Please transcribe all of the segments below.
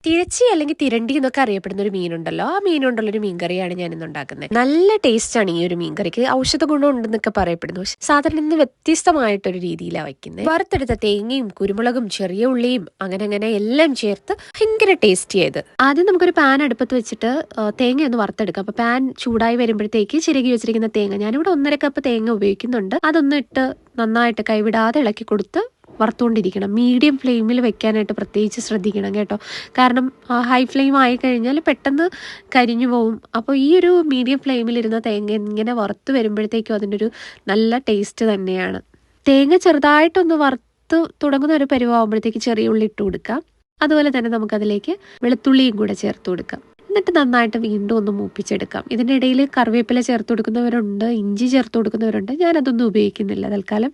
തിരച്ചി അല്ലെങ്കിൽ തിരണ്ടി എന്നൊക്കെ അറിയപ്പെടുന്ന ഒരു മീനുണ്ടല്ലോ, ആ മീനുണ്ടുള്ളൊരു മീൻകറിയാണ് ഞാൻ ഇന്ന് ഉണ്ടാക്കുന്നത്. നല്ല ടേസ്റ്റാണ് ഈ ഒരു മീൻകറിക്ക്, ഔഷധ ഗുണം ഉണ്ടെന്നൊക്കെ പറയപ്പെടുന്നു. പക്ഷെ സാധാരണ ഇന്ന് വ്യത്യസ്തമായിട്ടൊരു രീതിയിലാണ് വയ്ക്കുന്നത്. വറുത്തെടുത്ത തേങ്ങയും കുരുമുളകും ചെറിയ ഉള്ളിയും അങ്ങനെ എല്ലാം ചേർത്ത് ഭയങ്കര ടേസ്റ്റി ആയത്. ആദ്യം നമുക്കൊരു പാൻ അടുപ്പത്ത് വെച്ചിട്ട് തേങ്ങ ഒന്ന് വറുത്തെടുക്കാം. അപ്പൊ പാൻ ചൂടായി വരുമ്പോഴത്തേക്ക് ചിരകി വെച്ചിരിക്കുന്ന തേങ്ങ, ഞാനിവിടെ 1.5 കപ്പ് തേങ്ങ ഉപയോഗിക്കുന്നുണ്ട്. അതൊന്ന് ഇട്ട് നന്നായിട്ട് കൈവിടാതെ ഇളക്കി കൊടുത്ത് വറുത്തുകൊണ്ടിരിക്കണം. മീഡിയം ഫ്ലെയിമിൽ വെക്കാനായിട്ട് പ്രത്യേകിച്ച് ശ്രദ്ധിക്കണം കേട്ടോ. കാരണം ഹൈ ഫ്ലെയിം ആയി കഴിഞ്ഞാൽ പെട്ടെന്ന് കരിഞ്ഞു പോവും. അപ്പോൾ ഈ ഒരു മീഡിയം ഫ്ലെയിമിലിരുന്ന തേങ്ങ ഇങ്ങനെ വറുത്ത് വരുമ്പോഴത്തേക്കും അതിൻ്റെ ഒരു നല്ല ടേസ്റ്റ് തന്നെയാണ്. തേങ്ങ ചെറുതായിട്ടൊന്ന് വറുത്ത് തുടങ്ങുന്ന ഒരു പരുവാകുമ്പോഴത്തേക്ക് ചെറിയ ഉള്ളി ഇട്ട് കൊടുക്കാം. അതുപോലെ തന്നെ നമുക്കതിലേക്ക് വെളുത്തുള്ളിയും കൂടെ ചേർത്ത് കൊടുക്കാം. എന്നിട്ട് നന്നായിട്ട് വീണ്ടും ഒന്ന് മൂപ്പിച്ചെടുക്കാം. ഇതിൻ്റെ ഇടയിൽ കറിവേപ്പില ചേർത്ത് കൊടുക്കുന്നവരുണ്ട്, ഇഞ്ചി ചേർത്ത് കൊടുക്കുന്നവരുണ്ട്. ഞാനതൊന്നും ഉപയോഗിക്കുന്നില്ല. തൽക്കാലം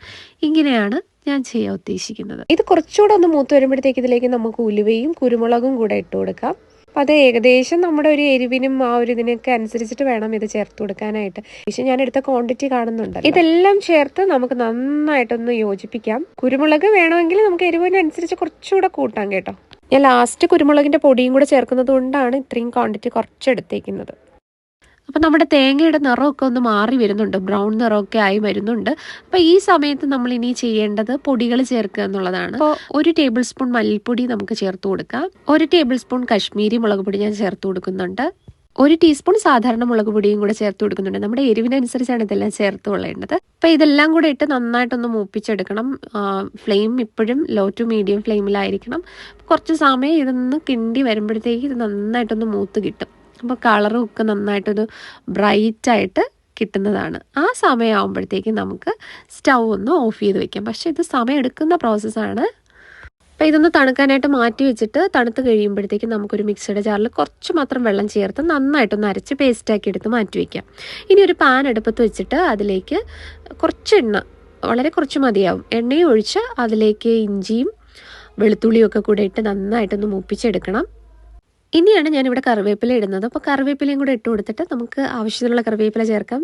ഇങ്ങനെയാണ് ഞാൻ ചെയ്യാൻ ഉദ്ദേശിക്കുന്നത്. ഇത് കുറച്ചുകൂടെ ഒന്ന് മൂത്ത് വരുമ്പോഴത്തേക്ക് ഇതിലേക്ക് നമുക്ക് ഉലുവയും കുരുമുളകും കൂടെ ഇട്ട് കൊടുക്കാം. അപ്പം അത് ഏകദേശം നമ്മുടെ ഒരു എരിവിനും ആ ഒരു ഇതിനൊക്കെ അനുസരിച്ചിട്ട് വേണം ഇത് ചേർത്ത് കൊടുക്കാനായിട്ട്. പക്ഷേ ഞാൻ എടുത്ത ക്വാണ്ടിറ്റി കാണുന്നുണ്ട്. ഇതെല്ലാം ചേർത്ത് നമുക്ക് നന്നായിട്ടൊന്ന് യോജിപ്പിക്കാം. കുരുമുളക് വേണമെങ്കിൽ നമുക്ക് എരിവിനനുസരിച്ച് കുറച്ചുകൂടെ കൂട്ടാം കേട്ടോ. ഞാൻ ലാസ്റ്റ് കുരുമുളകിൻ്റെ പൊടിയും കൂടെ ചേർക്കുന്നത് കൊണ്ടാണ് ഇത്രയും ക്വാണ്ടിറ്റി കുറച്ചെടുത്തേക്കുന്നത്. അപ്പം നമ്മുടെ തേങ്ങയുടെ നിറമൊക്കെ ഒന്ന് മാറി വരുന്നുണ്ട്, ബ്രൗൺ നിറമൊക്കെ ആയി വരുന്നുണ്ട്. അപ്പം ഈ സമയത്ത് നമ്മൾ ഇനി ചെയ്യേണ്ടത് പൊടികൾ ചേർക്കുക എന്നുള്ളതാണ്. അപ്പോൾ 1 ടേബിൾ സ്പൂൺ മല്ലിപ്പൊടി നമുക്ക് ചേർത്ത് കൊടുക്കാം. 1 ടേബിൾ സ്പൂൺ കശ്മീരി മുളക് പൊടി ഞാൻ ചേർത്ത് കൊടുക്കുന്നുണ്ട്. 1 ടീസ്പൂൺ സാധാരണ മുളക് പൊടിയും കൂടെ ചേർത്ത് കൊടുക്കുന്നുണ്ട്. നമ്മുടെ എരിവിനനുസരിച്ചാണ് ഇതെല്ലാം ചേർത്ത് കൊള്ളേണ്ടത്. അപ്പം ഇതെല്ലാം കൂടെ ഇട്ട് നന്നായിട്ടൊന്ന് മൂപ്പിച്ചെടുക്കണം. ഫ്ലെയിം ഇപ്പോഴും ലോ ടു മീഡിയം ഫ്ലെയിമിലായിരിക്കണം. കുറച്ച് സമയം ഇതൊന്ന് കിണ്ടി വരുമ്പോഴത്തേക്ക് ഇത് നന്നായിട്ടൊന്ന് മൂത്ത് കിട്ടും. അപ്പോൾ കളറും ഒക്കെ നന്നായിട്ടൊരു ബ്രൈറ്റായിട്ട് കിട്ടുന്നതാണ്. ആ സമയമാകുമ്പോഴത്തേക്കും നമുക്ക് സ്റ്റൗ ഒന്ന് ഓഫ് ചെയ്ത് വെക്കാം. പക്ഷേ ഇത് സമയം എടുക്കുന്ന പ്രോസസ്സാണ്. അപ്പോൾ ഇതൊന്ന് തണുക്കാനായിട്ട് മാറ്റി വെച്ചിട്ട് തണുത്ത് കഴിയുമ്പോഴത്തേക്കും നമുക്കൊരു മിക്സിയുടെ ജാറിൽ കുറച്ച് മാത്രം വെള്ളം ചേർത്ത് നന്നായിട്ടൊന്ന് അരച്ച് പേസ്റ്റാക്കി എടുത്ത് മാറ്റി വയ്ക്കാം. ഇനി ഒരു പാൻ അടുപ്പത്ത് വെച്ചിട്ട് അതിലേക്ക് കുറച്ച് എണ്ണ, വളരെ കുറച്ച് മതിയാവും, എണ്ണയും ഒഴിച്ച് അതിലേക്ക് ഇഞ്ചിയും വെളുത്തുള്ളിയും ഒക്കെ കൂടെ ഇട്ട് നന്നായിട്ടൊന്ന് മൂപ്പിച്ചെടുക്കണം. ഇനിയാണ് ഞാനിവിടെ കറിവേപ്പില ഇടുന്നത്. അപ്പോൾ കറിവേപ്പിലയും കൂടെ ഇട്ട് കൊടുത്തിട്ട് നമുക്ക് ആവശ്യത്തിനുള്ള കറിവേപ്പില ചേർക്കാം.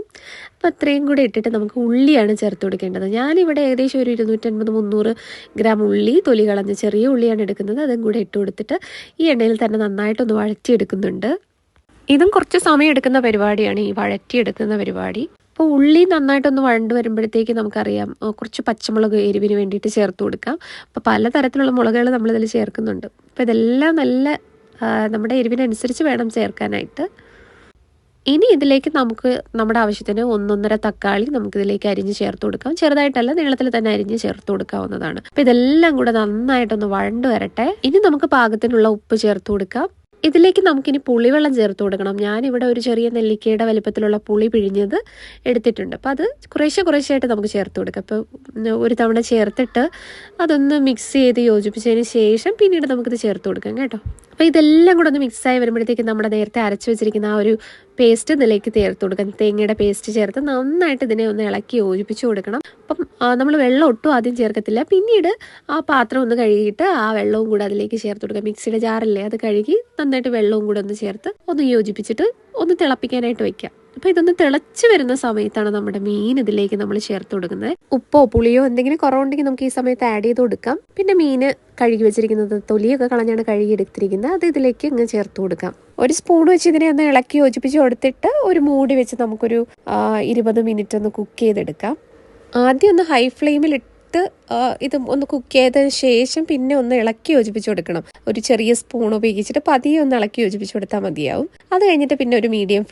അപ്പോൾ അത്രയും കൂടെ ഇട്ടിട്ട് നമുക്ക് ഉള്ളിയാണ് ചേർത്ത് കൊടുക്കേണ്ടത്. ഞാനിവിടെ ഏകദേശം ഒരു 250-300 ഗ്രാം ഉള്ളി തൊലി കളഞ്ഞ് ചെറിയ ഉള്ളിയാണ് എടുക്കുന്നത്. അതും കൂടെ ഇട്ട് കൊടുത്തിട്ട് ഈ എണ്ണയിൽ തന്നെ നന്നായിട്ടൊന്ന് വഴറ്റിയെടുക്കുന്നുണ്ട്. ഇതും കുറച്ച് സമയം എടുക്കുന്ന പരിപാടിയാണ്, ഈ വഴറ്റിയെടുക്കുന്ന പരിപാടി. അപ്പോൾ ഉള്ളി നന്നായിട്ടൊന്ന് വഴണ്ട് വരുമ്പോഴത്തേക്ക് നമുക്കറിയാം കുറച്ച് പച്ചമുളക് എരിവിന് വേണ്ടിയിട്ട് ചേർത്ത് കൊടുക്കാം. അപ്പോൾ പലതരത്തിലുള്ള മുളകുകൾ നമ്മളിതിൽ ചേർക്കുന്നുണ്ട്. അപ്പോൾ ഇതെല്ലാം നല്ല നമ്മുടെ എരിവിനനുസരിച്ച് വേണം ചേർക്കാനായിട്ട്. ഇനി ഇതിലേക്ക് നമുക്ക് നമ്മുടെ ആവശ്യത്തിന് 1-1.5 തക്കാളി നമുക്കിതിലേക്ക് അരിഞ്ഞ് ചേർത്ത് കൊടുക്കാം. ചെറുതായിട്ടല്ല, നീളത്തിൽ തന്നെ അരിഞ്ഞ് ചേർത്ത് കൊടുക്കാവുന്നതാണ്. അപ്പോൾ ഇതെല്ലാം കൂടെ നന്നായിട്ടൊന്ന് വഴണ്ട് വരട്ടെ. ഇനി നമുക്ക് പാകത്തിനുള്ള ഉപ്പ് ചേർത്ത് കൊടുക്കാം. ഇതിലേക്ക് നമുക്കിനി പുളിവെള്ളം ചേർത്ത് കൊടുക്കണം. ഞാനിവിടെ ഒരു ചെറിയ നെല്ലിക്കയുടെ വലിപ്പത്തിലുള്ള പുളി പിഴിഞ്ഞത് എടുത്തിട്ടുണ്ട്. അപ്പോൾ അത് കുറേശ്ശെയായിട്ട് നമുക്ക് ചേർത്ത് കൊടുക്കാം. അപ്പോൾ ഒരു തവണ ചേർത്തിട്ട് അതൊന്ന് മിക്സ് ചെയ്ത് യോജിപ്പിച്ചതിന് ശേഷം പിന്നീട് നമുക്കിത് ചേർത്ത് കൊടുക്കാം കേട്ടോ. അപ്പോൾ ഇതെല്ലാം കൂടെ ഒന്ന് മിക്സായി വരുമ്പോഴത്തേക്ക് നമ്മുടെ നേരത്തെ അരച്ച് വെച്ചിരിക്കുന്ന ആ ഒരു പേസ്റ്റ് ഇതിലേക്ക് ചേർത്ത് കൊടുക്കാം. തേങ്ങയുടെ പേസ്റ്റ് ചേർത്ത് നന്നായിട്ട് ഇതിനെ ഒന്ന് ഇളക്കി യോജിപ്പിച്ച് കൊടുക്കണം. അപ്പം നമ്മൾ വെള്ളം ഒട്ടും ആദ്യം ചേർക്കത്തില്ല. പിന്നീട് ആ പാത്രം ഒന്ന് കഴുകിയിട്ട് ആ വെള്ളവും കൂടെ അതിലേക്ക് ചേർത്ത് കൊടുക്കാം. മിക്സിയുടെ ജാറില്ലേ, അത് കഴുകി നന്നായിട്ട് വെള്ളവും കൂടെ ഒന്ന് ചേർത്ത് ഒന്ന് യോജിപ്പിച്ചിട്ട് ഒന്ന് തിളപ്പിക്കാനായിട്ട് വെക്കാം. അപ്പോൾ ഇതൊന്ന് തിളച്ച് വരുന്ന സമയത്താണ് നമ്മുടെ മീൻ ഇതിലേക്ക് നമ്മൾ ചേർത്ത് കൊടുക്കുന്നത്. ഉപ്പോ പുളിയോ എന്തെങ്കിലും കുറവുണ്ടെങ്കിൽ നമുക്ക് ഈ സമയത്ത് ആഡ് ചെയ്ത് കൊടുക്കാം. പിന്നെ മീൻ കഴുകി വെച്ചിരിക്കുന്നത്, തൊലിയൊക്കെ കളഞ്ഞാണ് കഴുകി എടുത്തിരിക്കുന്നത്, അത് ഇതിലേക്ക് ഇങ്ങ് ചേർത്ത് കൊടുക്കാം. ഒരു സ്പൂൺ വെച്ച് ഇതിനെ ഒന്ന് ഇളക്കി യോജിപ്പിച്ച് കൊടുത്തിട്ട് ഒരു മൂടി വെച്ച് നമുക്കൊരു 20 മിനിറ്റ് ഒന്ന് കുക്ക് ചെയ്തെടുക്കാം. ആദ്യം ഒന്ന് ഹൈ ഫ്ലെയിമിൽ ഇത് ഒന്ന് കുക്ക് ചെയ്തതിന് ശേഷം പിന്നെ ഒന്ന് ഇളക്കി യോജിപ്പിച്ച് കൊടുക്കണം. ഒരു ചെറിയ സ്പൂൺ ഉപയോഗിച്ചിട്ട് പതിയെ ഒന്ന് ഇളക്കി യോജിപ്പിച്ച് കൊടുത്താൽ മതിയാവും. അത് കഴിഞ്ഞിട്ട് പിന്നെ ഒരു മീഡിയം